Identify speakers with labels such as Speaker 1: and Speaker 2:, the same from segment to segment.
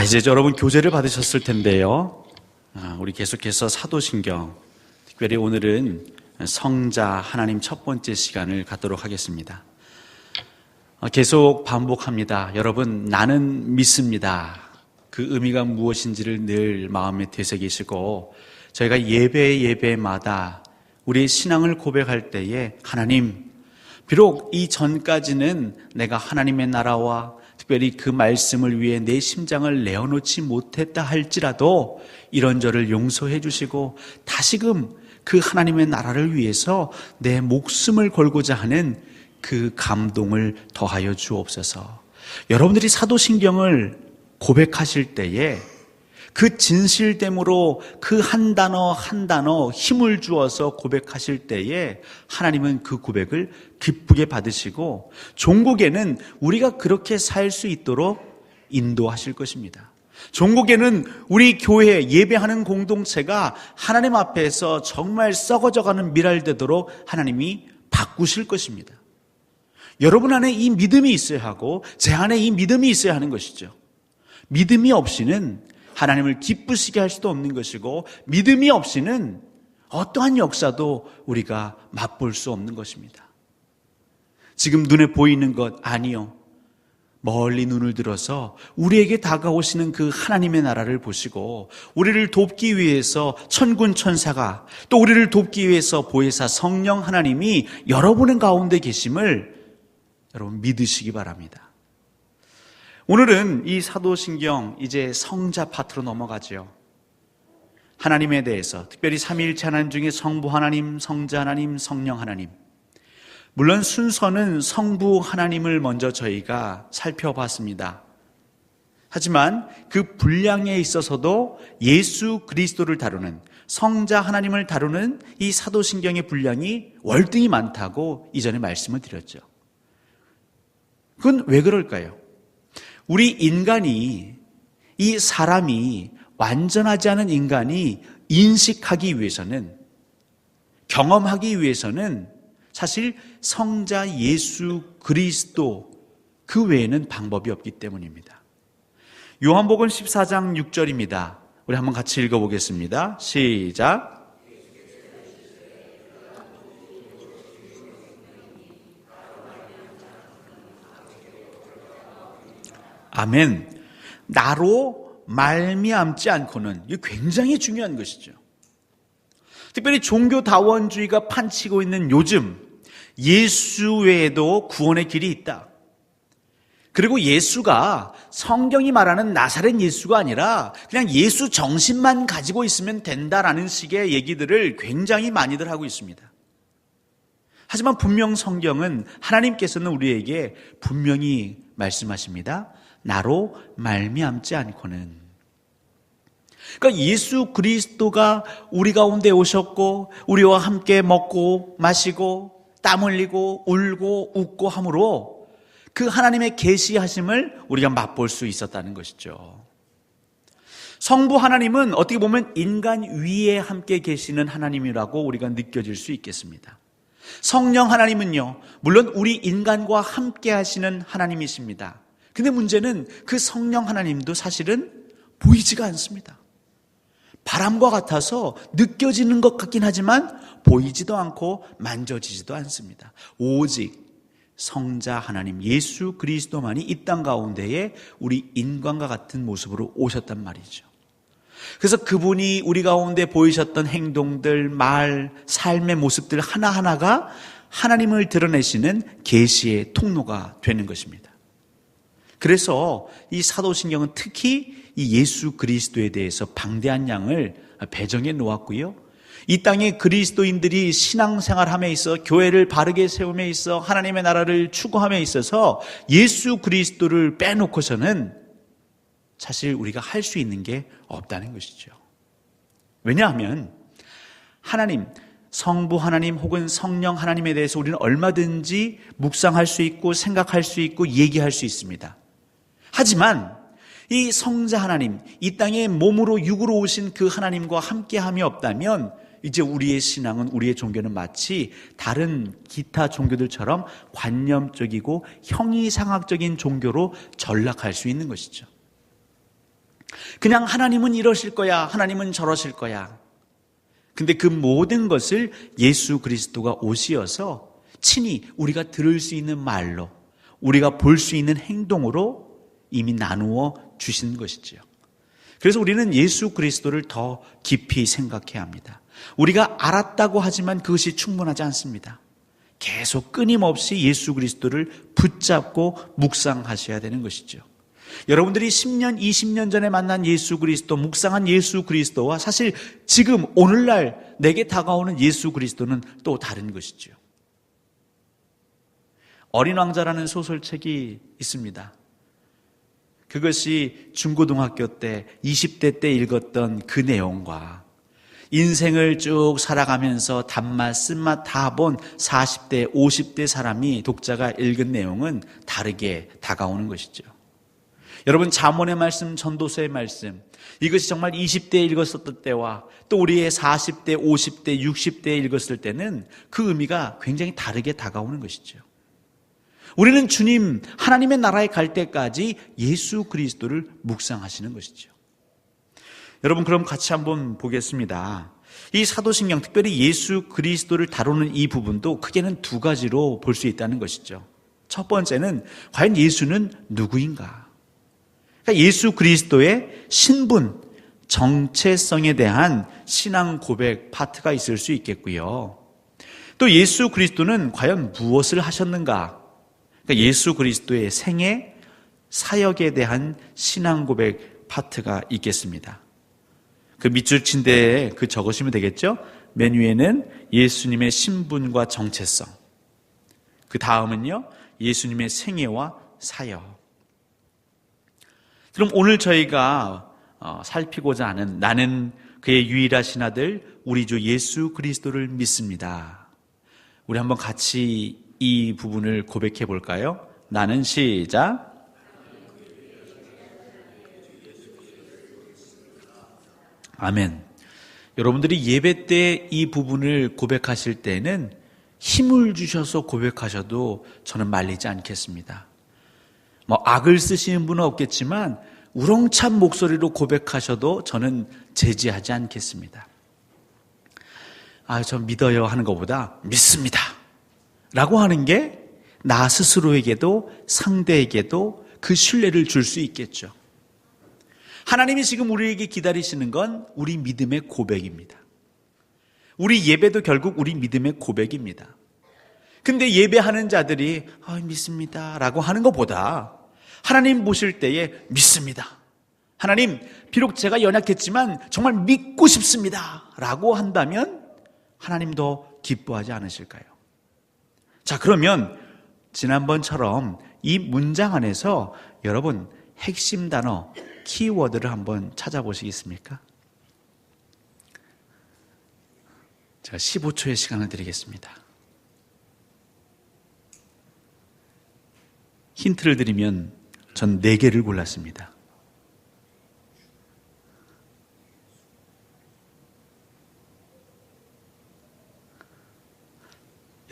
Speaker 1: 이제 여러분 교재를 받으셨을 텐데요. 우리 계속해서 사도신경, 특별히 오늘은 성자 하나님 첫 번째 시간을 갖도록 하겠습니다. 계속 반복합니다. 여러분, 나는 믿습니다. 그 의미가 무엇인지를 늘 마음에 되새기시고, 저희가 예배마다 우리의 신앙을 고백할 때에 하나님, 비록 이 전까지는 내가 하나님의 나라와 특별히 그 말씀을 위해 내 심장을 내어놓지 못했다 할지라도 이런저를 용서해 주시고 다시금 그 하나님의 나라를 위해서 내 목숨을 걸고자 하는 그 감동을 더하여 주옵소서. 여러분들이 사도신경을 고백하실 때에 그 진실됨으로 그 한 단어 한 단어 힘을 주어서 고백하실 때에 하나님은 그 고백을 기쁘게 받으시고 종국에는 우리가 그렇게 살 수 있도록 인도하실 것입니다. 종국에는 우리 교회 예배하는 공동체가 하나님 앞에서 정말 썩어져가는 미랄되도록 하나님이 바꾸실 것입니다. 여러분 안에 이 믿음이 있어야 하고 제 안에 이 믿음이 있어야 하는 것이죠. 믿음이 없이는 하나님을 기쁘시게 할 수도 없는 것이고 믿음이 없이는 어떠한 역사도 우리가 맛볼 수 없는 것입니다. 지금 눈에 보이는 것 아니요. 멀리 눈을 들어서 우리에게 다가오시는 그 하나님의 나라를 보시고 우리를 돕기 위해서 천군 천사가 또 우리를 돕기 위해서 보혜사 성령 하나님이 여러분의 가운데 계심을 여러분 믿으시기 바랍니다. 오늘은 이 사도신경 이제 성자 파트로 넘어가죠. 하나님에 대해서 특별히 삼위일체 하나님 중에 성부 하나님, 성자 하나님, 성령 하나님. 물론 순서는 성부 하나님을 먼저 저희가 살펴봤습니다. 하지만 그 분량에 있어서도 예수 그리스도를 다루는 성자 하나님을 다루는 이 사도신경의 분량이 월등히 많다고 이전에 말씀을 드렸죠. 그건 왜 그럴까요? 우리 인간이, 이 사람이 완전하지 않은 인간이 인식하기 위해서는, 경험하기 위해서는 사실 성자 예수 그리스도 그 외에는 방법이 없기 때문입니다. 요한복음 14장 6절입니다. 우리 한번 같이 읽어보겠습니다. 시작. 아멘. 나로 말미암지 않고는, 이게 굉장히 중요한 것이죠. 특별히 종교다원주의가 판치고 있는 요즘 예수 외에도 구원의 길이 있다. 그리고 예수가 성경이 말하는 나사렛 예수가 아니라 그냥 예수 정신만 가지고 있으면 된다라는 식의 얘기들을 굉장히 많이들 하고 있습니다. 하지만 분명 성경은 하나님께서는 우리에게 분명히 말씀하십니다. 나로 말미암지 않고는. 그러니까 예수 그리스도가 우리 가운데 오셨고 우리와 함께 먹고 마시고 땀 흘리고 울고 웃고 함으로 그 하나님의 계시하심을 우리가 맛볼 수 있었다는 것이죠. 성부 하나님은 어떻게 보면 인간 위에 함께 계시는 하나님이라고 우리가 느껴질 수 있겠습니다. 성령 하나님은요, 물론 우리 인간과 함께 하시는 하나님이십니다. 근데 문제는 그 성령 하나님도 사실은 보이지가 않습니다. 바람과 같아서 느껴지는 것 같긴 하지만 보이지도 않고 만져지지도 않습니다. 오직 성자 하나님 예수 그리스도만이 이 땅 가운데에 우리 인간과 같은 모습으로 오셨단 말이죠. 그래서 그분이 우리 가운데 보이셨던 행동들, 말, 삶의 모습들 하나하나가 하나님을 드러내시는 계시의 통로가 되는 것입니다. 그래서 이 사도신경은 특히 이 예수 그리스도에 대해서 방대한 양을 배정해 놓았고요. 이 땅에 그리스도인들이 신앙생활함에 있어 교회를 바르게 세움에 있어 하나님의 나라를 추구함에 있어서 예수 그리스도를 빼놓고서는 사실 우리가 할 수 있는 게 없다는 것이죠. 왜냐하면 하나님, 성부 하나님 혹은 성령 하나님에 대해서 우리는 얼마든지 묵상할 수 있고 생각할 수 있고 얘기할 수 있습니다. 하지만 이 성자 하나님, 이 땅에 몸으로 육으로 오신 그 하나님과 함께함이 없다면 이제 우리의 신앙은, 우리의 종교는 마치 다른 기타 종교들처럼 관념적이고 형이상학적인 종교로 전락할 수 있는 것이죠. 그냥 하나님은 이러실 거야, 하나님은 저러실 거야. 근데 그 모든 것을 예수 그리스도가 오시어서 친히 우리가 들을 수 있는 말로, 우리가 볼 수 있는 행동으로 이미 나누어 주신 것이지요. 그래서 우리는 예수 그리스도를 더 깊이 생각해야 합니다. 우리가 알았다고 하지만 그것이 충분하지 않습니다. 계속 끊임없이 예수 그리스도를 붙잡고 묵상하셔야 되는 것이죠. 여러분들이 10년, 20년 전에 만난 예수 그리스도, 묵상한 예수 그리스도와 사실 지금 오늘날 내게 다가오는 예수 그리스도는 또 다른 것이죠. 어린 왕자라는 소설책이 있습니다. 그것이 중고등학교 때, 20대 때 읽었던 그 내용과 인생을 쭉 살아가면서 단맛, 쓴맛 다 본 40대, 50대 사람이 독자가 읽은 내용은 다르게 다가오는 것이죠. 여러분, 잠언의 말씀, 전도서의 말씀, 이것이 정말 20대에 읽었었던 때와 또 우리의 40대, 50대, 60대에 읽었을 때는 그 의미가 굉장히 다르게 다가오는 것이죠. 우리는 주님, 하나님의 나라에 갈 때까지 예수 그리스도를 묵상하시는 것이죠. 여러분, 그럼 같이 한번 보겠습니다. 이 사도신경, 특별히 예수 그리스도를 다루는 이 부분도 크게는 두 가지로 볼 수 있다는 것이죠. 첫 번째는 과연 예수는 누구인가? 그러니까 예수 그리스도의 신분, 정체성에 대한 신앙 고백 파트가 있을 수 있겠고요. 또 예수 그리스도는 과연 무엇을 하셨는가? 그러니까 예수 그리스도의 생애, 사역에 대한 신앙 고백 파트가 있겠습니다. 그 밑줄 친 데에 그 적으시면 되겠죠? 맨 위에는 예수님의 신분과 정체성. 그 다음은요, 예수님의 생애와 사역. 그럼 오늘 저희가 살피고자 하는 나는 그의 유일하신 아들 우리 주 예수 그리스도를 믿습니다. 우리 한번 같이 이 부분을 고백해 볼까요? 나는 시작. 아멘. 여러분들이 예배 때 이 부분을 고백하실 때는 힘을 주셔서 고백하셔도 저는 말리지 않겠습니다. 악을 쓰시는 분은 없겠지만 우렁찬 목소리로 고백하셔도 저는 제지하지 않겠습니다. 저 믿어요 하는 것보다 믿습니다 라고 하는 게 나 스스로에게도 상대에게도 그 신뢰를 줄 수 있겠죠. 하나님이 지금 우리에게 기다리시는 건 우리 믿음의 고백입니다. 우리 예배도 결국 우리 믿음의 고백입니다. 근데 예배하는 자들이 믿습니다 라고 하는 것보다 하나님 보실 때에 믿습니다. 하나님, 비록 제가 연약했지만 정말 믿고 싶습니다 라고 한다면 하나님도 기뻐하지 않으실까요? 자, 그러면 지난번처럼 이 문장 안에서 여러분 핵심 단어, 키워드를 한번 찾아보시겠습니까? 제가 15초의 시간을 드리겠습니다. 힌트를 드리면 전 4개를 골랐습니다.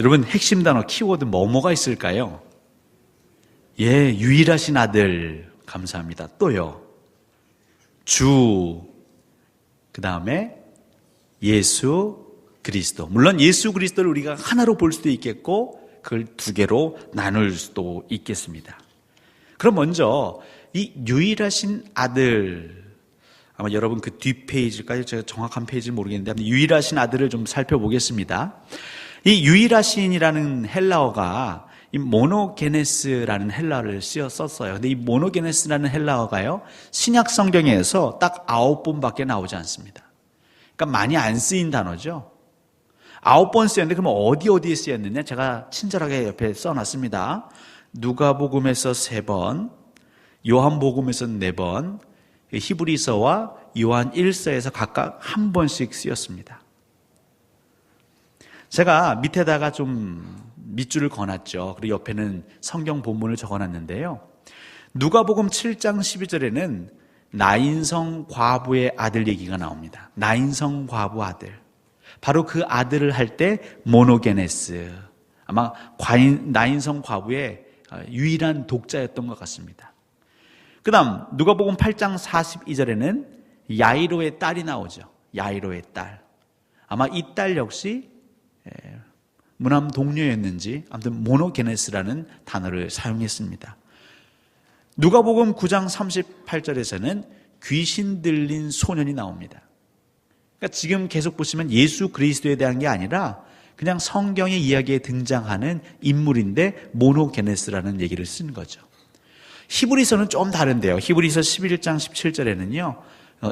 Speaker 1: 여러분, 핵심 단어, 키워드 뭐가 있을까요? 유일하신 아들, 감사합니다. 또요, 주, 그 다음에 예수 그리스도. 물론 예수 그리스도를 우리가 하나로 볼 수도 있겠고 그걸 2개로 나눌 수도 있겠습니다. 그럼 먼저 이 유일하신 아들, 아마 여러분 그 뒷페이지까지 제가 정확한 페이지를 모르겠는데 유일하신 아들을 좀 살펴보겠습니다. 이 유일하신이라는 헬라어가 이 모노게네스라는 헬라어를 썼어요. 근데 이 모노게네스라는 헬라어가요, 신약 성경에서 딱 9번밖에 나오지 않습니다. 그러니까 많이 안 쓰인 단어죠. 9번 쓰였는데 그러면 어디에 쓰였느냐? 제가 친절하게 옆에 써놨습니다. 누가복음에서 3번, 요한복음에서 4번, 히브리서와 요한 1서에서 각각 1번씩 쓰였습니다. 제가 밑에다가 좀 밑줄을 그어놨죠. 그리고 옆에는 성경 본문을 적어놨는데요. 누가복음 7장 12절에는 나인성 과부의 아들 얘기가 나옵니다. 나인성 과부 아들. 바로 그 아들을 할 때 모노게네스. 아마 나인성 과부의 유일한 독자였던 것 같습니다. 그 다음 누가복음 8장 42절에는 야이로의 딸이 나오죠. 야이로의 딸. 아마 이 딸 역시 무남 동료였는지 아무튼 모노게네스라는 단어를 사용했습니다. 누가복음 9장 38절에서는 귀신 들린 소년이 나옵니다. 그러니까 지금 계속 보시면 예수 그리스도에 대한 게 아니라 그냥 성경의 이야기에 등장하는 인물인데 모노게네스라는 얘기를 쓴 거죠. 히브리서는 좀 다른데요. 히브리서 11장 17절에는요.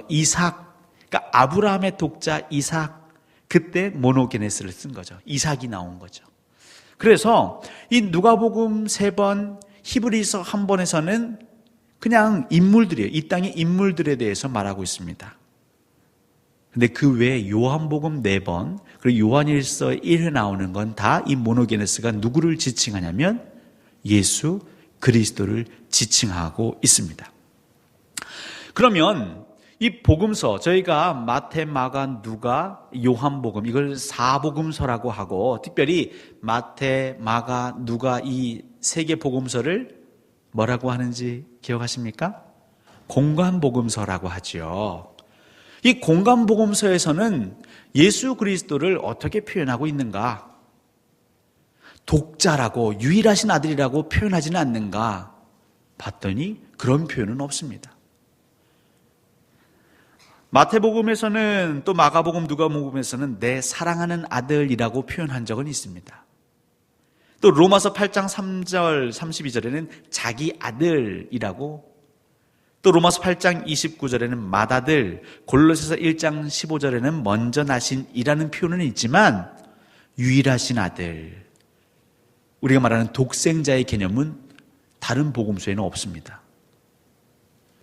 Speaker 1: 이삭, 그러니까 아브라함의 독자 이삭, 그때 모노게네스를 쓴 거죠. 이삭이 나온 거죠. 그래서 이 누가복음 3번, 히브리서 1번에서는 그냥 인물들이에요. 이 땅의 인물들에 대해서 말하고 있습니다. 근데 그 외에 요한복음 4번, 그리고 요한일서 1회 나오는 건 다 이 모노게네스가 누구를 지칭하냐면 예수 그리스도를 지칭하고 있습니다. 그러면 이 복음서, 저희가 마태, 마가, 누가, 요한복음, 이걸 사복음서라고 하고, 특별히 마태, 마가, 누가 이 세 개 복음서를 뭐라고 하는지 기억하십니까? 공관복음서라고 하죠. 이 공관복음서에서는 예수 그리스도를 어떻게 표현하고 있는가? 독자라고, 유일하신 아들이라고 표현하지는 않는가? 봤더니 그런 표현은 없습니다. 마태복음에서는 또 마가복음, 누가복음에서는 내 사랑하는 아들이라고 표현한 적은 있습니다. 또 로마서 8장 3절, 32절에는 자기 아들이라고, 또 로마서 8장 29절에는 맏아들, 골로새서 1장 15절에는 먼저 나신이라는 표현은 있지만 유일하신 아들, 우리가 말하는 독생자의 개념은 다른 복음서에는 없습니다.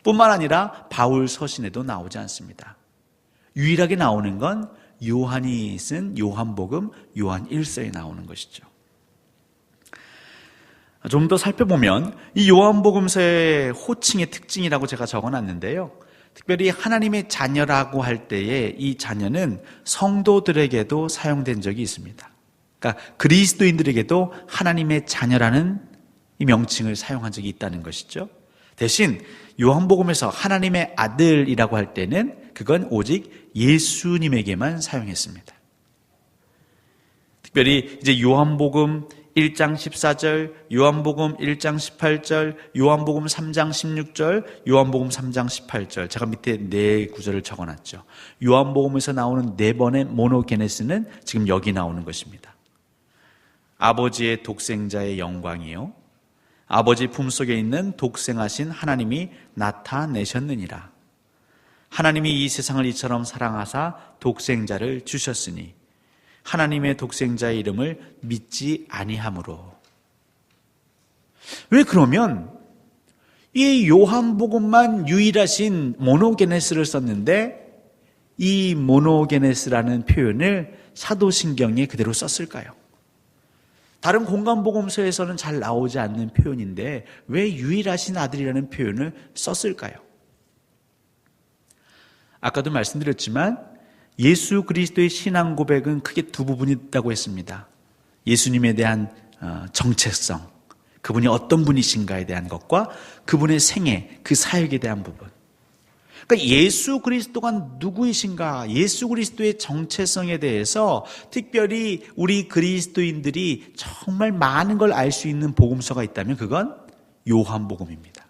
Speaker 1: 뿐만 아니라 바울 서신에도 나오지 않습니다. 유일하게 나오는 건 요한이 쓴 요한복음, 요한 1서에 나오는 것이죠. 좀 더 살펴보면 이 요한복음서의 호칭의 특징이라고 제가 적어놨는데요. 특별히 하나님의 자녀라고 할 때에 이 자녀는 성도들에게도 사용된 적이 있습니다. 그러니까 그리스도인들에게도 하나님의 자녀라는 이 명칭을 사용한 적이 있다는 것이죠. 대신 요한복음에서 하나님의 아들이라고 할 때는 그건 오직 예수님에게만 사용했습니다. 특별히 이제 요한복음 1장 14절, 요한복음 1장 18절, 요한복음 3장 16절, 요한복음 3장 18절. 제가 밑에 네 구절을 적어놨죠. 요한복음에서 나오는 네 번의 모노게네스는 지금 여기 나오는 것입니다. 아버지의 독생자의 영광이요, 아버지 품속에 있는 독생하신 하나님이 나타내셨느니라. 하나님이 이 세상을 이처럼 사랑하사 독생자를 주셨으니 하나님의 독생자의 이름을 믿지 아니하므로. 왜 그러면 이 요한복음만 유일하신 모노게네스를 썼는데 이 모노게네스라는 표현을 사도신경에 그대로 썼을까요? 다른 공관복음서에서는 잘 나오지 않는 표현인데 왜 유일하신 아들이라는 표현을 썼을까요? 아까도 말씀드렸지만 예수 그리스도의 신앙 고백은 크게 두 부분이 있다고 했습니다. 예수님에 대한 정체성, 그분이 어떤 분이신가에 대한 것과 그분의 생애, 그 사역에 대한 부분. 그러니까 예수 그리스도가 누구이신가, 예수 그리스도의 정체성에 대해서 특별히 우리 그리스도인들이 정말 많은 걸 알 수 있는 복음서가 있다면 그건 요한복음입니다.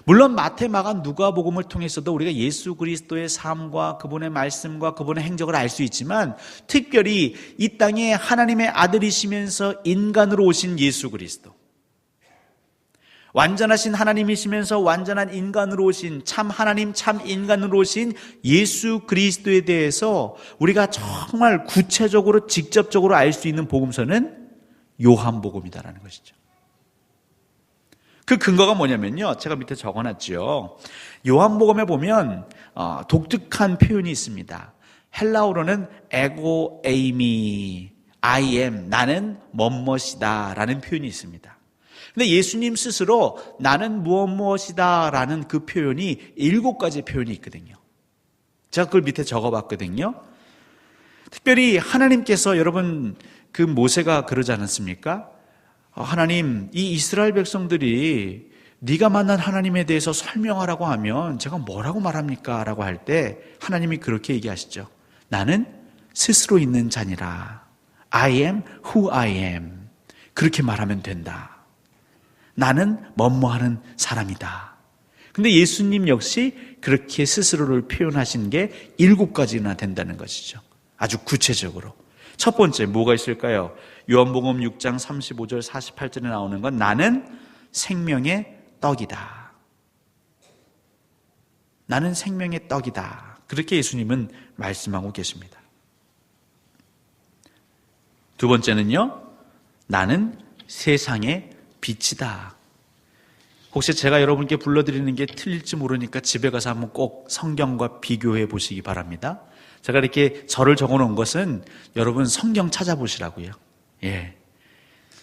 Speaker 1: 물론 마태, 마가, 누가복음을 통해서도 우리가 예수 그리스도의 삶과 그분의 말씀과 그분의 행적을 알 수 있지만 특별히 이 땅에 하나님의 아들이시면서 인간으로 오신 예수 그리스도, 완전하신 하나님이시면서 완전한 인간으로 오신 참 하나님, 참 인간으로 오신 예수 그리스도에 대해서 우리가 정말 구체적으로 직접적으로 알 수 있는 복음서는 요한복음이다라는 것이죠. 그 근거가 뭐냐면요, 제가 밑에 적어놨죠. 요한복음에 보면 독특한 표현이 있습니다. 헬라어로는 에고 에이미, I am, 나는 뭐뭇이다 라는 표현이 있습니다. 근데 예수님 스스로 나는 무엇이다 라는 그 표현이 7가지 표현이 있거든요. 제가 그걸 밑에 적어봤거든요. 특별히 하나님께서, 여러분 그 모세가 그러지 않았습니까? 하나님, 이 이스라엘 백성들이 네가 만난 하나님에 대해서 설명하라고 하면 제가 뭐라고 말합니까? 라고 할 때 하나님이 그렇게 얘기하시죠. 나는 스스로 있는 자니라. I am who I am. 그렇게 말하면 된다. 나는 뭐뭐하는 사람이다. 근데 예수님 역시 그렇게 스스로를 표현하신 게 7가지나 된다는 것이죠. 아주 구체적으로. 첫 번째 뭐가 있을까요? 요한복음 6장 35절 48절에 나오는 건 나는 생명의 떡이다. 나는 생명의 떡이다. 그렇게 예수님은 말씀하고 계십니다. 두 번째는요, 나는 세상의 빛이다. 혹시 제가 여러분께 불러드리는 게 틀릴지 모르니까 집에 가서 한번 꼭 성경과 비교해 보시기 바랍니다. 제가 이렇게 절을 적어 놓은 것은 여러분 성경 찾아보시라고요. 예.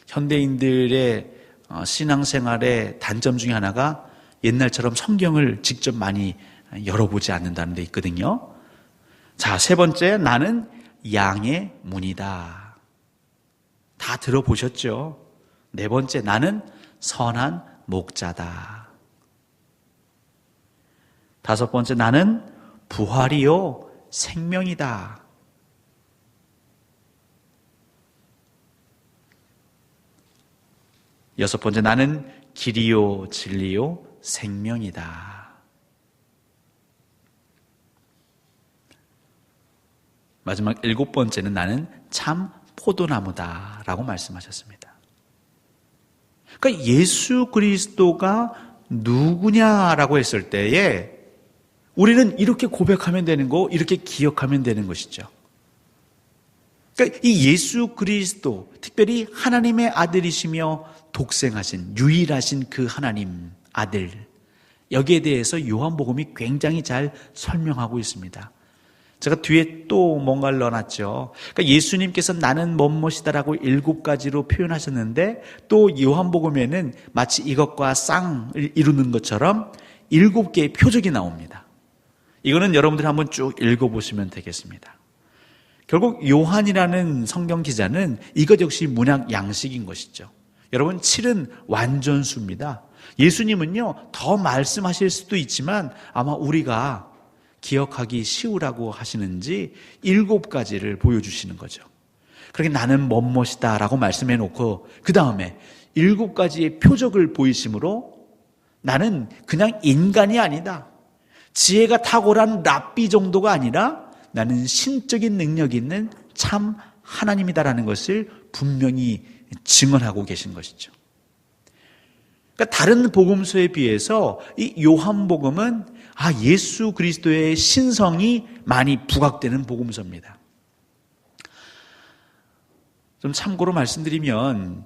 Speaker 1: 현대인들의 신앙생활의 단점 중에 하나가 옛날처럼 성경을 직접 많이 열어보지 않는다는 데 있거든요. 자, 세 번째, 나는 양의 문이다. 다 들어보셨죠? 네 번째, 나는 선한 목자다. 다섯 번째, 나는 부활이요 생명이다. 여섯 번째, 나는 길이요 진리요 생명이다. 마지막 7번째는 나는 참 포도나무다라고 말씀하셨습니다. 그러니까 예수 그리스도가 누구냐라고 했을 때에 우리는 이렇게 고백하면 되는 거, 이렇게 기억하면 되는 것이죠. 그러니까 이 예수 그리스도, 특별히 하나님의 아들이시며 독생하신, 유일하신 그 하나님 아들, 여기에 대해서 요한복음이 굉장히 잘 설명하고 있습니다. 제가 뒤에 또 뭔가를 넣어놨죠. 그러니까 예수님께서 나는 뭐뭐이다라고 7가지로 표현하셨는데 또 요한복음에는 마치 이것과 쌍을 이루는 것처럼 7개의 표적이 나옵니다. 이거는 여러분들이 한번 쭉 읽어보시면 되겠습니다. 결국 요한이라는 성경 기자는 이것 역시 문학 양식인 것이죠. 여러분 7은 완전수입니다. 예수님은요 더 말씀하실 수도 있지만 아마 우리가 기억하기 쉬우라고 하시는지 7가지를 보여주시는 거죠. 그렇게 나는 뭐뭐이다 라고 말씀해 놓고 그 다음에 7가지의 표적을 보이심으로 나는 그냥 인간이 아니다. 지혜가 탁월한 랍비 정도가 아니라 나는 신적인 능력이 있는 참 하나님이다라는 것을 분명히 증언하고 계신 것이죠. 그러니까 다른 복음서에 비해서 이 요한복음은 예수 그리스도의 신성이 많이 부각되는 복음서입니다. 좀 참고로 말씀드리면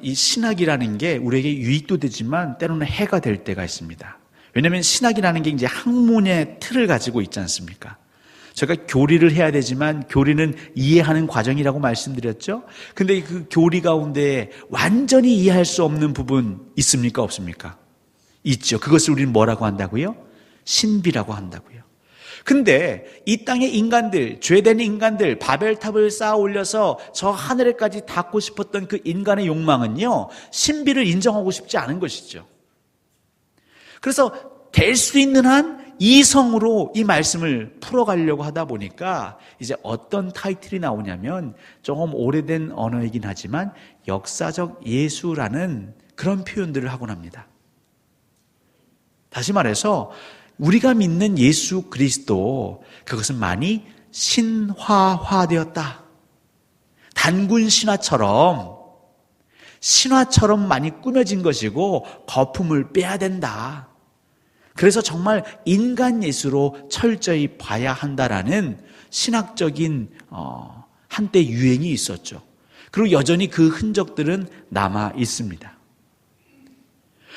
Speaker 1: 이 신학이라는 게 우리에게 유익도 되지만 때로는 해가 될 때가 있습니다. 왜냐하면 신학이라는 게 이제 학문의 틀을 가지고 있지 않습니까? 제가 교리를 해야 되지만 교리는 이해하는 과정이라고 말씀드렸죠. 근데 그 교리 가운데 완전히 이해할 수 없는 부분 있습니까? 없습니까? 있죠. 그것을 우리는 뭐라고 한다고요? 신비라고 한다고요. 근데 이 땅의 인간들, 죄된 인간들, 바벨탑을 쌓아 올려서 저 하늘에까지 닿고 싶었던 그 인간의 욕망은요, 신비를 인정하고 싶지 않은 것이죠. 그래서 될 수 있는 한 이성으로 이 말씀을 풀어가려고 하다 보니까 이제 어떤 타이틀이 나오냐면 조금 오래된 언어이긴 하지만 역사적 예수라는 그런 표현들을 하곤 합니다. 다시 말해서 우리가 믿는 예수 그리스도, 그것은 많이 신화화되었다. 단군 신화처럼 많이 꾸며진 것이고 거품을 빼야 된다. 그래서 정말 인간 예수로 철저히 봐야 한다라는 신학적인 한때 유행이 있었죠. 그리고 여전히 그 흔적들은 남아 있습니다.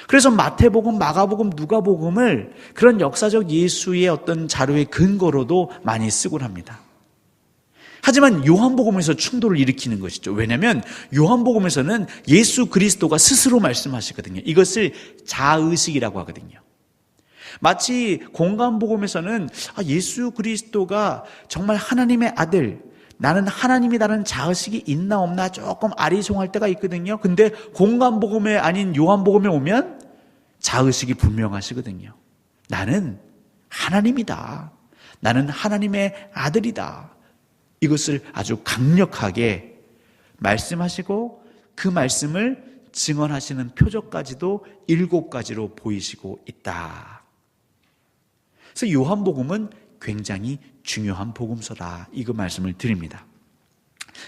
Speaker 1: 그래서 마태복음, 마가복음, 누가복음을 그런 역사적 예수의 어떤 자료의 근거로도 많이 쓰곤 합니다. 하지만 요한복음에서 충돌을 일으키는 것이죠. 왜냐하면 요한복음에서는 예수 그리스도가 스스로 말씀하시거든요. 이것을 자의식이라고 하거든요. 마치 공간복음에서는 예수 그리스도가 정말 하나님의 아들, 나는 하나님이라는 자의식이 있나 없나 조금 아리송할 때가 있거든요. 근데 공간복음에 아닌 요한복음에 오면 자의식이 분명하시거든요. 나는 하나님이다. 나는 하나님의 아들이다. 이것을 아주 강력하게 말씀하시고 그 말씀을 증언하시는 표적까지도 7가지로 보이시고 있다. 그래서 요한복음은 굉장히 중요한 복음서다. 이거 말씀을 드립니다.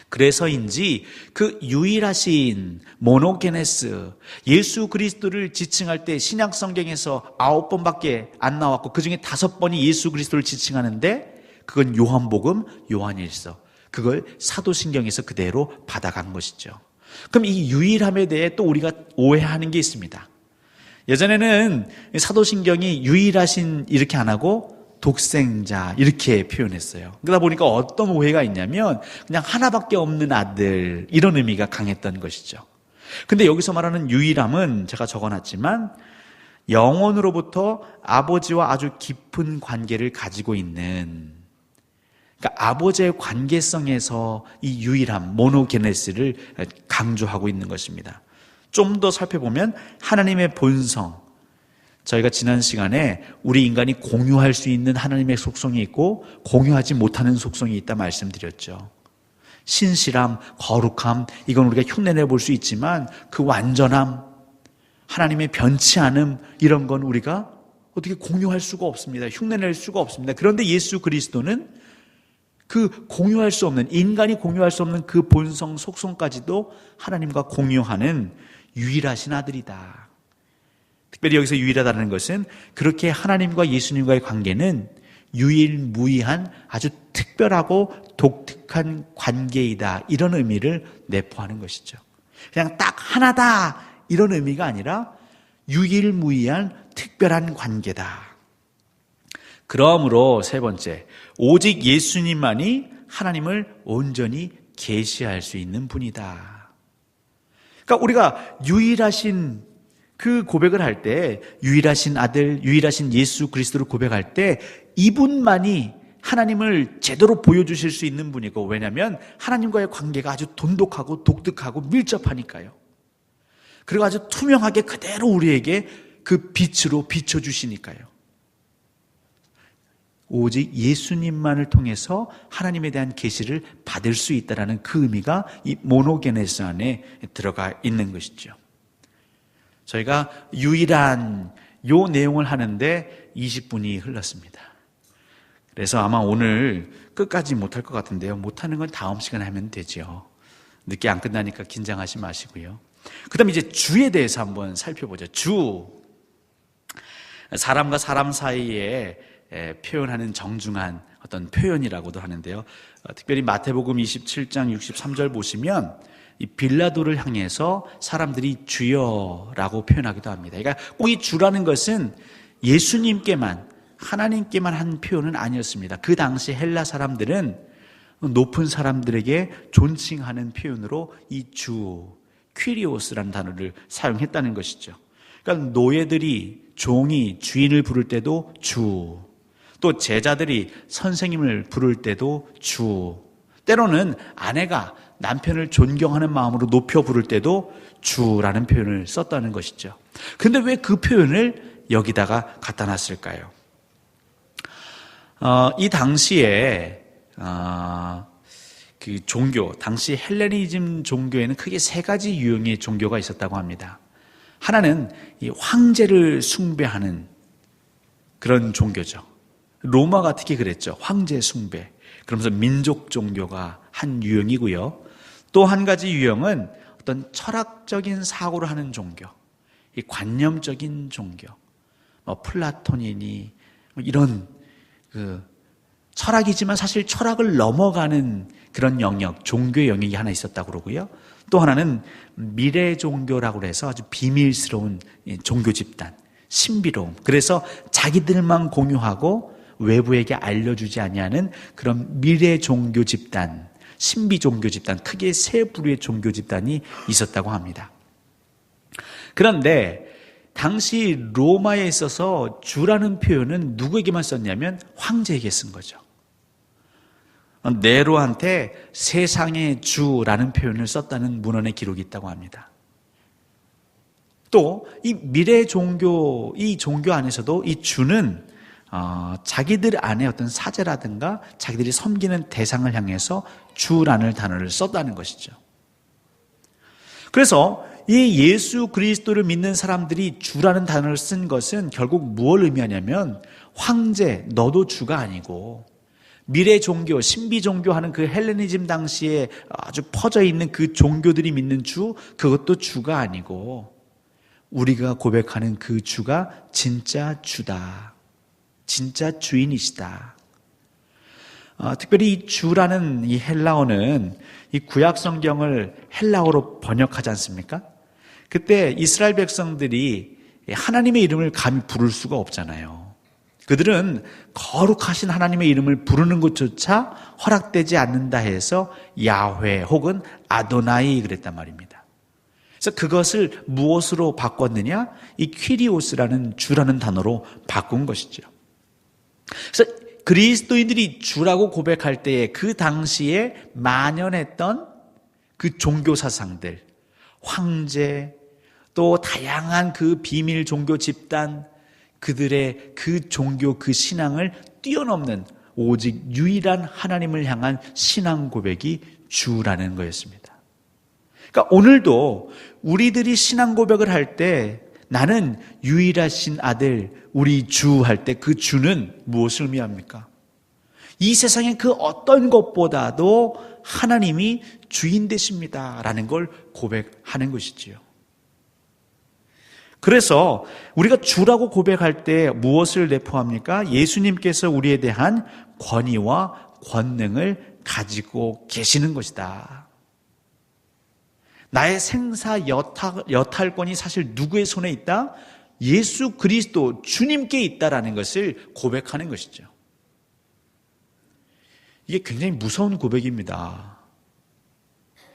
Speaker 1: 그래서인지 그 유일하신 모노게네스, 예수 그리스도를 지칭할 때 신약 성경에서 9번밖에 안 나왔고 그 중에 5번이 예수 그리스도를 지칭하는데 그건 요한복음, 요한일서, 그걸 사도신경에서 그대로 받아간 것이죠. 그럼 이 유일함에 대해 또 우리가 오해하는 게 있습니다. 예전에는 사도신경이 유일하신 이렇게 안 하고 독생자 이렇게 표현했어요. 그러다 보니까 어떤 오해가 있냐면 그냥 하나밖에 없는 아들, 이런 의미가 강했던 것이죠. 근데 여기서 말하는 유일함은 제가 적어놨지만 영원으로부터 아버지와 아주 깊은 관계를 가지고 있는, 그러니까 아버지의 관계성에서 이 유일함, 모노게네스를 강조하고 있는 것입니다. 좀 더 살펴보면 하나님의 본성, 저희가 지난 시간에 우리 인간이 공유할 수 있는 하나님의 속성이 있고 공유하지 못하는 속성이 있다 말씀드렸죠. 신실함, 거룩함, 이건 우리가 흉내내 볼 수 있지만 그 완전함, 하나님의 변치 않음, 이런 건 우리가 어떻게 공유할 수가 없습니다. 흉내낼 수가 없습니다. 그런데 예수 그리스도는 그 공유할 수 없는, 인간이 공유할 수 없는 그 본성, 속성까지도 하나님과 공유하는 유일하신 아들이다. 특별히 여기서 유일하다는 것은 그렇게 하나님과 예수님과의 관계는 유일무이한 아주 특별하고 독특한 관계이다, 이런 의미를 내포하는 것이죠. 그냥 딱 하나다 이런 의미가 아니라 유일무이한 특별한 관계다. 그러므로 세 번째, 오직 예수님만이 하나님을 온전히 계시할 수 있는 분이다. 그러니까 우리가 유일하신 그 고백을 할 때, 유일하신 아들, 유일하신 예수 그리스도를 고백할 때 이분만이 하나님을 제대로 보여주실 수 있는 분이고, 왜냐하면 하나님과의 관계가 아주 돈독하고 독특하고 밀접하니까요. 그리고 아주 투명하게 그대로 우리에게 그 빛으로 비춰주시니까요. 오직 예수님만을 통해서 하나님에 대한 계시를 받을 수 있다는 그 의미가 이 모노게네스 안에 들어가 있는 것이죠. 저희가 유일한 요 내용을 하는데 20분이 흘렀습니다. 그래서 아마 오늘 끝까지 못할 것 같은데요. 못하는 건 다음 시간에 하면 되죠. 늦게 안 끝나니까 긴장하지 마시고요. 그 다음에 이제 주에 대해서 한번 살펴보죠. 주, 사람과 사람 사이에 표현하는 정중한 어떤 표현이라고도 하는데요. 특별히 마태복음 27장 63절 보시면 이 빌라도를 향해서 사람들이 주여라고 표현하기도 합니다. 그러니까 꼭 이 주라는 것은 예수님께만, 하나님께만 한 표현은 아니었습니다. 그 당시 헬라 사람들은 높은 사람들에게 존칭하는 표현으로 이 주, 퀴리오스라는 단어를 사용했다는 것이죠. 그러니까 노예들이, 종이 주인을 부를 때도 주, 또 제자들이 선생님을 부를 때도 주, 때로는 아내가 남편을 존경하는 마음으로 높여 부를 때도 주라는 표현을 썼다는 것이죠. 근데 왜 그 표현을 여기다가 갖다 놨을까요? 이 당시에 그 종교, 당시 헬레니즘 종교에는 크게 3가지 유형의 종교가 있었다고 합니다. 하나는 이 황제를 숭배하는 그런 종교죠. 로마가 특히 그랬죠. 황제 숭배. 그러면서 민족 종교가 한 유형이고요. 또 한 가지 유형은 어떤 철학적인 사고를 하는 종교, 이 관념적인 종교, 플라토니니 이런 그 철학이지만 사실 철학을 넘어가는 그런 영역, 종교의 영역이 하나 있었다고 그러고요. 또 하나는 미래 종교라고 해서 아주 비밀스러운 종교 집단, 신비로움. 그래서 자기들만 공유하고 외부에게 알려주지 아니하는 그런 미래 종교 집단, 신비 종교 집단, 크게 3부류의 종교 집단이 있었다고 합니다. 그런데 당시 로마에 있어서 주라는 표현은 누구에게만 썼냐면 황제에게 쓴 거죠. 네로한테 세상의 주라는 표현을 썼다는 문헌의 기록이 있다고 합니다. 또 이 미래 종교, 이 종교 안에서도 이 주는 자기들 안에 어떤 사제라든가 자기들이 섬기는 대상을 향해서 주라는 단어를 썼다는 것이죠. 그래서 이 예수 그리스도를 믿는 사람들이 주라는 단어를 쓴 것은 결국 무엇을 의미하냐면, 황제, 너도 주가 아니고 미래 종교, 신비 종교하는 그 헬레니즘 당시에 아주 퍼져 있는 그 종교들이 믿는 주, 그것도 주가 아니고 우리가 고백하는 그 주가 진짜 주다. 진짜 주인이시다. 특별히 이 주라는 이 헬라어는 이 구약 성경을 헬라어로 번역하지 않습니까? 그때 이스라엘 백성들이 하나님의 이름을 감히 부를 수가 없잖아요. 그들은 거룩하신 하나님의 이름을 부르는 것조차 허락되지 않는다 해서 야훼 혹은 아도나이 그랬단 말입니다. 그래서 그것을 무엇으로 바꿨느냐? 이 퀴리오스라는 주라는 단어로 바꾼 것이죠. 그래서 그리스도인들이 주라고 고백할 때에 그 당시에 만연했던 그 종교 사상들, 황제, 또 다양한 그 비밀 종교 집단, 그들의 그 종교, 그 신앙을 뛰어넘는 오직 유일한 하나님을 향한 신앙 고백이 주라는 거였습니다. 그러니까 오늘도 우리들이 신앙 고백을 할 때 나는 유일하신 아들, 우리 주 할 때 그 주는 무엇을 의미합니까? 이 세상의 그 어떤 것보다도 하나님이 주인 되십니다 라는 걸 고백하는 것이지요. 그래서 우리가 주라고 고백할 때 무엇을 내포합니까? 예수님께서 우리에 대한 권위와 권능을 가지고 계시는 것이다. 나의 생사 여탈권이 사실 누구의 손에 있다? 예수 그리스도 주님께 있다라는 것을 고백하는 것이죠. 이게 굉장히 무서운 고백입니다.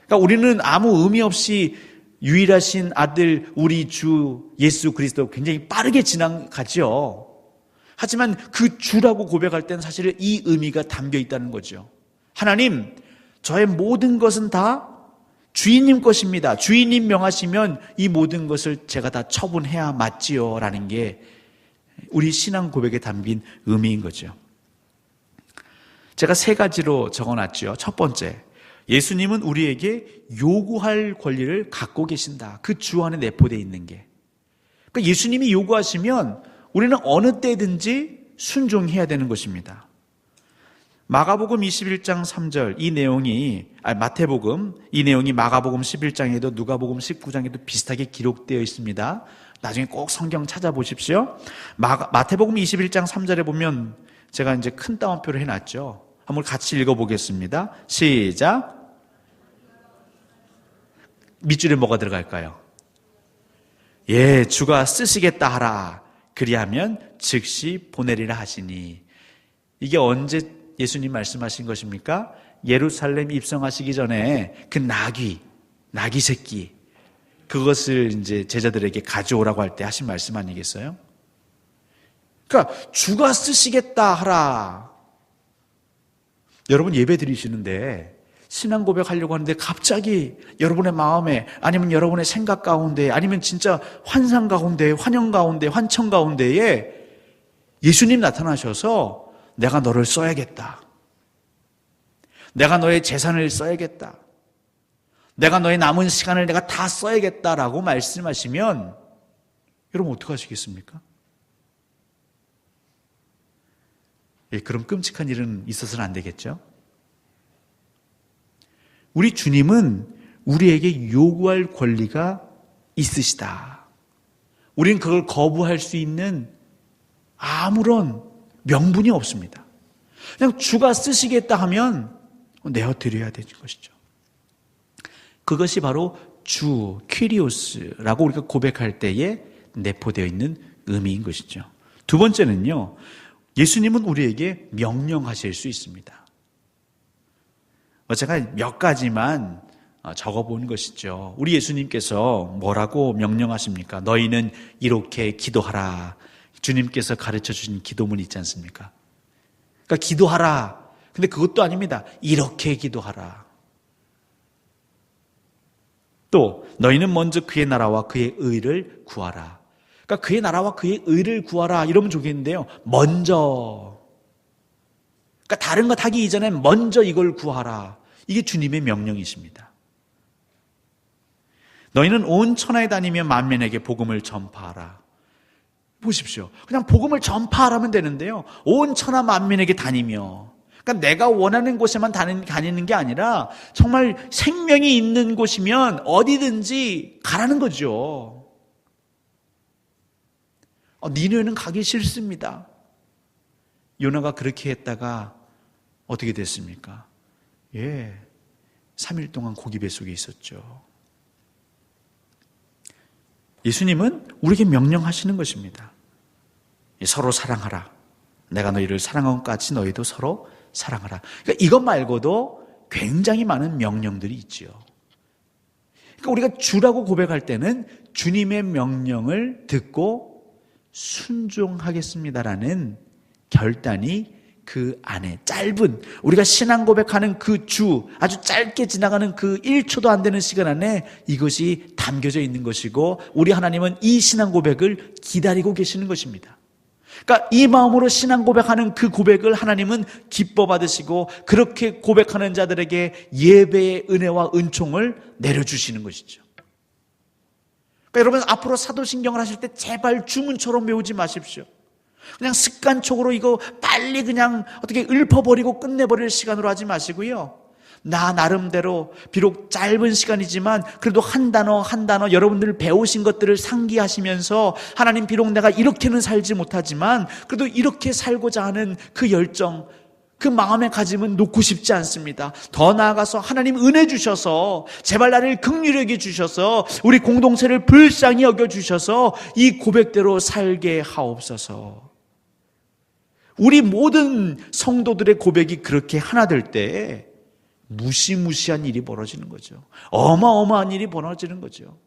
Speaker 1: 그러니까 우리는 아무 의미 없이 유일하신 아들 우리 주 예수 그리스도 굉장히 빠르게 지나가죠. 하지만 그 주라고 고백할 때는 사실 이 의미가 담겨 있다는 거죠. 하나님, 저의 모든 것은 다 주인님 것입니다. 주인님 명하시면 이 모든 것을 제가 다 처분해야 맞지요 라는 게 우리 신앙 고백에 담긴 의미인 거죠. 제가 3가지로 적어놨죠. 첫 번째, 예수님은 우리에게 요구할 권리를 갖고 계신다. 그 주 안에 내포되어 있는 게. 그러니까 예수님이 요구하시면 우리는 어느 때든지 순종해야 되는 것입니다. 마가복음 21장 3절 이 내용이 마태복음 이 내용이 마가복음 11장에도 누가복음 19장에도 비슷하게 기록되어 있습니다. 나중에 꼭 성경 찾아보십시오. 마태복음 21장 3절에 보면 제가 이제 큰 따옴표를 해놨죠. 한번 같이 읽어보겠습니다. 시작. 밑줄에 뭐가 들어갈까요? 예, 주가 쓰시겠다 하라. 그리하면 즉시 보내리라 하시니. 이게 언제 예수님 말씀하신 것입니까? 예루살렘 입성하시기 전에 그 나귀 새끼, 그것을 이제 제자들에게 가져오라고 할 때 하신 말씀 아니겠어요? 그러니까 주가 쓰시겠다 하라. 여러분 예배 드리시는데 신앙 고백하려고 하는데 갑자기 여러분의 마음에 아니면 여러분의 생각 가운데 아니면 진짜 환상 가운데 환영 가운데 환청 가운데에 예수님 나타나셔서 내가 너를 써야겠다. 내가 너의 재산을 써야겠다. 내가 너의 남은 시간을 내가 다 써야겠다라고 말씀하시면 여러분 어떻게 하시겠습니까? 예, 그럼 끔찍한 일은 있어서는 안 되겠죠? 우리 주님은 우리에게 요구할 권리가 있으시다. 우리는 그걸 거부할 수 있는 아무런 명분이 없습니다. 그냥 주가 쓰시겠다 하면 내어드려야 되는 것이죠. 그것이 바로 주, 퀴리오스라고 우리가 고백할 때에 내포되어 있는 의미인 것이죠. 두 번째는요, 예수님은 우리에게 명령하실 수 있습니다. 제가 몇 가지만 적어본 것이죠. 우리 예수님께서 뭐라고 명령하십니까? 너희는 이렇게 기도하라. 주님께서 가르쳐 주신 기도문이 있지 않습니까? 그러니까 기도하라. 근데 그것도 아닙니다. 이렇게 기도하라. 또 너희는 먼저 그의 나라와 그의 의를 구하라. 그러니까 그의 나라와 그의 의를 구하라 이러면 좋겠는데요. 먼저. 그러니까 다른 것 하기 이전에 먼저 이걸 구하라. 이게 주님의 명령이십니다. 너희는 온 천하에 다니며 만민에게 복음을 전파하라. 보십시오. 그냥 복음을 전파하라면 되는데요. 온 천하 만민에게 다니며. 그러니까 내가 원하는 곳에만 다니는 게 아니라 정말 생명이 있는 곳이면 어디든지 가라는 거죠. 니느웨는 가기 싫습니다. 요나가 그렇게 했다가 어떻게 됐습니까? 3일 동안 고기 뱃속에 있었죠. 예수님은 우리에게 명령하시는 것입니다. 서로 사랑하라. 내가 너희를 사랑한 것 같이 너희도 서로 사랑하라. 그러니까 이것 말고도 굉장히 많은 명령들이 있지요. 그러니까 우리가 주라고 고백할 때는 주님의 명령을 듣고 순종하겠습니다라는 결단이 그 안에 짧은, 우리가 신앙 고백하는 그 주, 아주 짧게 지나가는 그 1초도 안 되는 시간 안에 이것이 담겨져 있는 것이고, 우리 하나님은 이 신앙 고백을 기다리고 계시는 것입니다. 그러니까 이 마음으로 신앙 고백하는 그 고백을 하나님은 기뻐 받으시고, 그렇게 고백하는 자들에게 예배의 은혜와 은총을 내려주시는 것이죠. 그러니까 여러분, 앞으로 사도신경을 하실 때 제발 주문처럼 외우지 마십시오. 그냥 습관적으로 이거 빨리 그냥 어떻게 읊어버리고 끝내버릴 시간으로 하지 마시고요. 나 나름대로 비록 짧은 시간이지만 그래도 한 단어 한 단어 여러분들 배우신 것들을 상기하시면서, 하나님 비록 내가 이렇게는 살지 못하지만 그래도 이렇게 살고자 하는 그 열정, 그 마음의 가짐은 놓고 싶지 않습니다. 더 나아가서 하나님 은혜 주셔서 제발 나를 긍휼히 여겨 주셔서 우리 공동체를 불쌍히 여겨 주셔서 이 고백대로 살게 하옵소서. 우리 모든 성도들의 고백이 그렇게 하나 될 때 무시무시한 일이 벌어지는 거죠. 어마어마한 일이 벌어지는 거죠.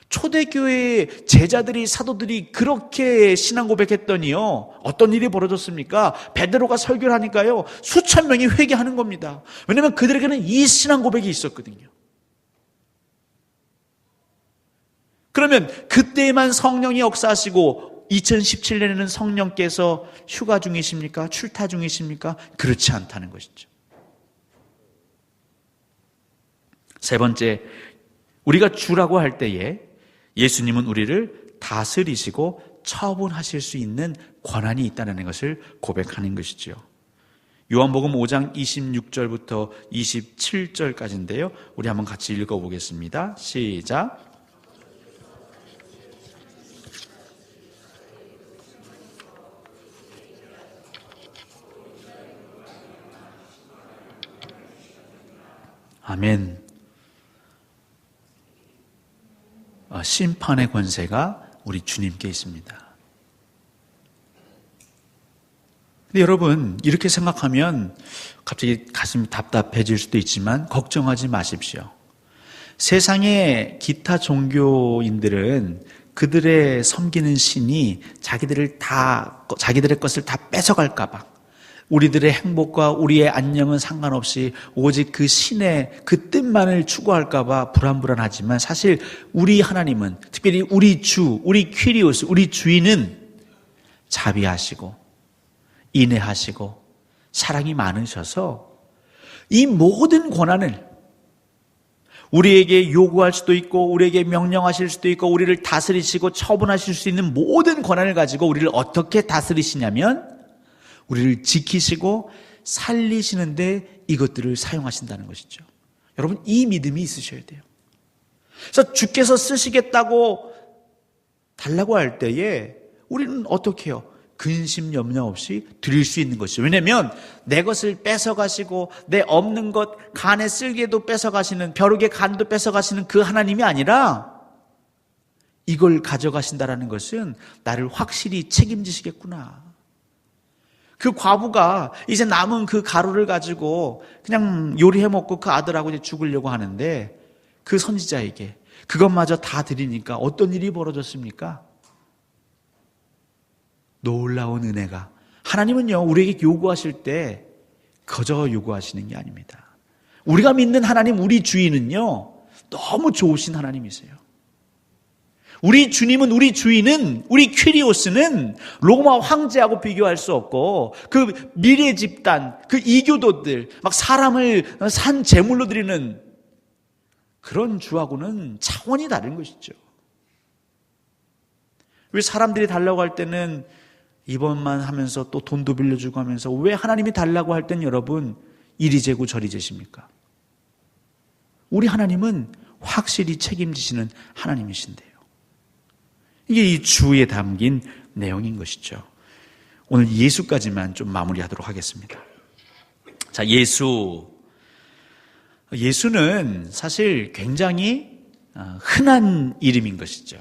Speaker 1: 초대교회의 제자들이, 사도들이 그렇게 신앙 고백했더니요, 어떤 일이 벌어졌습니까? 베드로가 설교를 하니까요, 수천 명이 회개하는 겁니다. 왜냐하면 그들에게는 이 신앙 고백이 있었거든요. 그러면 그때만 성령이 역사하시고 2017년에는 성령께서 휴가 중이십니까? 출타 중이십니까? 그렇지 않다는 것이죠. 세 번째, 우리가 주라고 할 때에 예수님은 우리를 다스리시고 처분하실 수 있는 권한이 있다는 것을 고백하는 것이죠. 요한복음 5장 26절부터 27절까지인데요. 우리 한번 같이 읽어보겠습니다. 시작. 아멘. 심판의 권세가 우리 주님께 있습니다. 근데 여러분, 이렇게 생각하면 갑자기 가슴이 답답해질 수도 있지만 걱정하지 마십시오. 세상의 기타 종교인들은 그들의 섬기는 신이 자기들의 것을 다 뺏어갈까봐, 우리들의 행복과 우리의 안녕은 상관없이 오직 그 신의 그 뜻만을 추구할까봐 불안불안하지만, 사실 우리 하나님은, 특별히 우리 주, 우리 퀴리오스, 우리 주인은 자비하시고 인애하시고 사랑이 많으셔서 이 모든 권한을 우리에게 요구할 수도 있고, 우리에게 명령하실 수도 있고, 우리를 다스리시고 처분하실 수 있는 모든 권한을 가지고 우리를 어떻게 다스리시냐면, 우리를 지키시고 살리시는데 이것들을 사용하신다는 것이죠. 여러분, 이 믿음이 있으셔야 돼요. 그래서 주께서 쓰시겠다고 달라고 할 때에 우리는 어떻게 해요? 근심 염려 없이 드릴 수 있는 것이죠. 왜냐하면 내 것을 뺏어가시고 내 없는 것, 간의 쓸개도 뺏어가시는, 벼룩의 간도 뺏어가시는 그 하나님이 아니라, 이걸 가져가신다라는 것은 나를 확실히 책임지시겠구나. 그 과부가 이제 남은 그 가루를 가지고 그냥 요리해 먹고 그 아들하고 이제 죽으려고 하는데, 그 선지자에게 그것마저 다 드리니까 어떤 일이 벌어졌습니까? 놀라운 은혜가. 하나님은요, 우리에게 요구하실 때 거저 요구하시는 게 아닙니다. 우리가 믿는 하나님, 우리 주인은요, 너무 좋으신 하나님이세요. 우리 주님은, 우리 주인은, 우리 퀴리오스는 로마 황제하고 비교할 수 없고 그 미래 집단, 그 이교도들, 막 사람을 산 제물로 드리는 그런 주하고는 차원이 다른 것이죠. 왜 사람들이 달라고 할 때는 이번만 하면서 또 돈도 빌려주고 하면서 왜 하나님이 달라고 할 땐 여러분 이리 재고 저리 재십니까? 우리 하나님은 확실히 책임지시는 하나님이신데요. 이게 이 주에 담긴 내용인 것이죠. 오늘 예수까지만 좀 마무리하도록 하겠습니다. 자, 예수는 사실 굉장히 흔한 이름인 것이죠.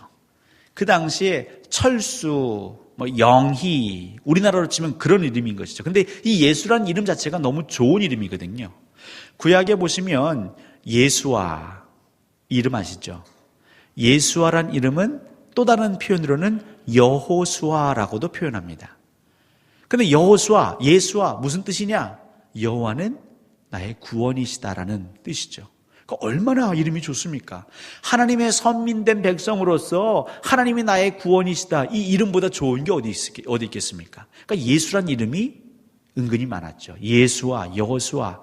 Speaker 1: 그 당시에 철수, 영희, 우리나라로 치면 그런 이름인 것이죠. 근데 이 예수란 이름 자체가 너무 좋은 이름이거든요. 구약에 보시면 예수아 이름 아시죠? 예수아란 이름은 또 다른 표현으로는 여호수아라고도 표현합니다. 근데 여호수아, 예수아 무슨 뜻이냐? 여호와는 나의 구원이시다라는 뜻이죠. 그러니까 얼마나 이름이 좋습니까? 하나님의 선민된 백성으로서 하나님이 나의 구원이시다. 이 이름보다 좋은 게 어디 있겠습니까? 그러니까 예수란 이름이 은근히 많았죠. 예수아, 여호수아.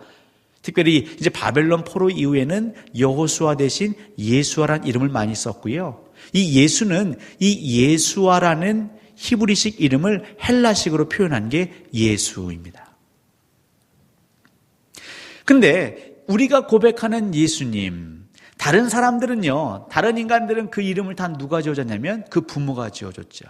Speaker 1: 특별히 이제 바벨론 포로 이후에는 여호수아 대신 예수아란 이름을 많이 썼고요. 이 예수는 이 예수아라는 히브리식 이름을 헬라식으로 표현한 게 예수입니다. 근데 우리가 고백하는 예수님, 다른 사람들은요, 다른 인간들은 그 이름을 다 누가 지어줬냐면 그 부모가 지어줬죠.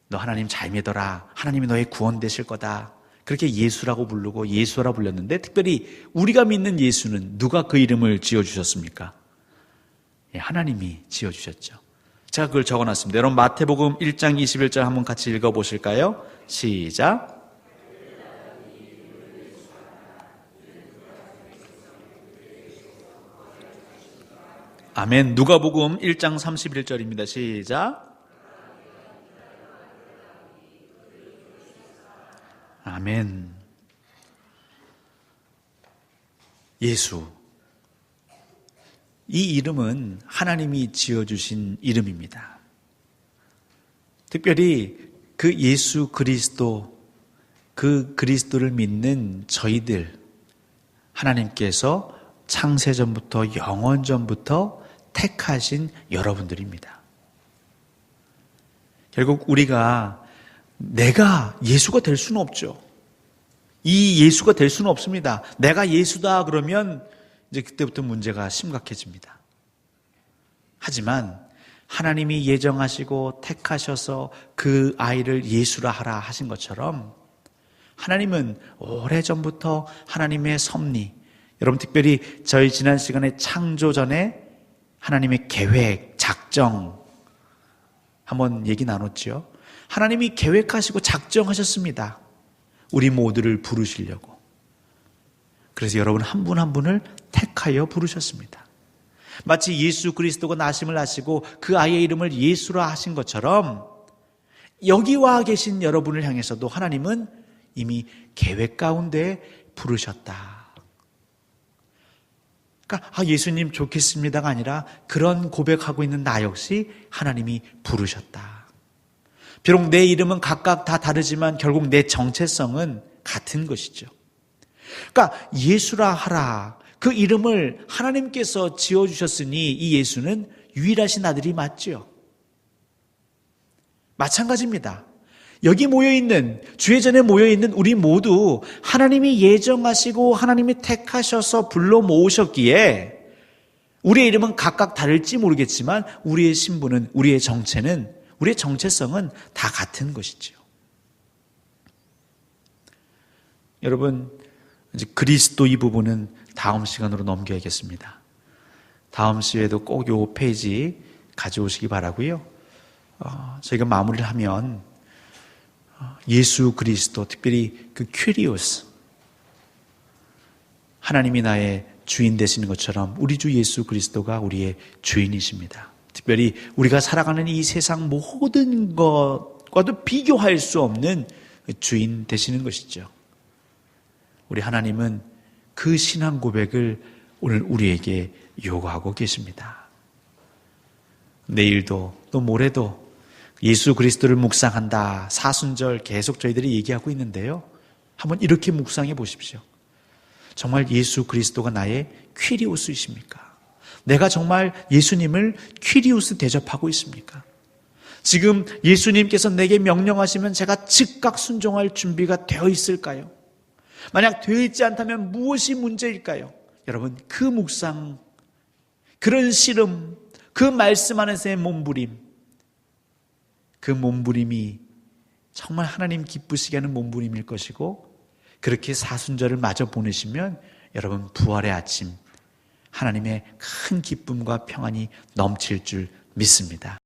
Speaker 1: 너 하나님 잘 믿어라. 하나님이 너의 구원 되실 거다. 그렇게 예수라고 부르고 예수라 불렀는데 특별히 우리가 믿는 예수는 누가 그 이름을 지어주셨습니까? 하나님이 지어주셨죠. 제가 그걸 적어놨습니다. 여러분 마태복음 1장 21절 한번 같이 읽어보실까요? 시작. 아멘. 누가복음 1장 31절입니다. 시작. 아멘. 예수. 이 이름은 하나님이 지어주신 이름입니다. 특별히 그 예수 그리스도, 그 그리스도를 믿는 저희들, 하나님께서 창세전부터 영원전부터 택하신 여러분들입니다. 결국 우리가 내가 예수가 될 수는 없죠. 이 예수가 될 수는 없습니다. 내가 예수다 그러면 이제 그때부터 문제가 심각해집니다. 하지만 하나님이 예정하시고 택하셔서 그 아이를 예수라 하라 하신 것처럼 하나님은 오래전부터 하나님의 섭리, 여러분 특별히 저희 지난 시간에 창조 전에 하나님의 계획, 작정 한번 얘기 나눴죠. 하나님이 계획하시고 작정하셨습니다. 우리 모두를 부르시려고. 그래서 여러분 한 분 한 분을 택하여 부르셨습니다. 마치 예수 그리스도가 나심을 하시고 그 아이의 이름을 예수라 하신 것처럼 여기 와 계신 여러분을 향해서도 하나님은 이미 계획 가운데 부르셨다. 그러니까 예수님 좋겠습니다가 아니라 그런 고백하고 있는 나 역시 하나님이 부르셨다. 비록 내 이름은 각각 다 다르지만 결국 내 정체성은 같은 것이죠. 그러니까 예수라 하라. 그 이름을 하나님께서 지어주셨으니 이 예수는 유일하신 아들이 맞죠. 마찬가지입니다. 여기 모여있는, 주회전에 모여있는 우리 모두 하나님이 예정하시고 하나님이 택하셔서 불러 모으셨기에 우리의 이름은 각각 다를지 모르겠지만 우리의 신분은, 우리의 정체는, 우리의 정체성은 다 같은 것이죠. 여러분, 이제 그리스도 이 부분은 다음 시간으로 넘겨야겠습니다. 다음 시에도 꼭 이 페이지 가져오시기 바라고요. 저희가 마무리를 하면 예수 그리스도, 특별히 그 퀴리오스, 하나님이 나의 주인 되시는 것처럼 우리 주 예수 그리스도가 우리의 주인이십니다. 특별히 우리가 살아가는 이 세상 모든 것과도 비교할 수 없는 주인 되시는 것이죠. 우리 하나님은 그 신앙 고백을 오늘 우리에게 요구하고 계십니다. 내일도 또 모레도 예수 그리스도를 묵상한다. 사순절 계속 저희들이 얘기하고 있는데요. 한번 이렇게 묵상해 보십시오. 정말 예수 그리스도가 나의 퀴리오스이십니까? 내가 정말 예수님을 퀴리오스 대접하고 있습니까? 지금 예수님께서 내게 명령하시면 제가 즉각 순종할 준비가 되어 있을까요? 만약 되어 있지 않다면 무엇이 문제일까요? 여러분, 그 묵상, 그런 씨름, 그 말씀 안에서의 몸부림, 그 몸부림이 정말 하나님 기쁘시게 하는 몸부림일 것이고, 그렇게 사순절을 마저 보내시면 여러분 부활의 아침 하나님의 큰 기쁨과 평안이 넘칠 줄 믿습니다.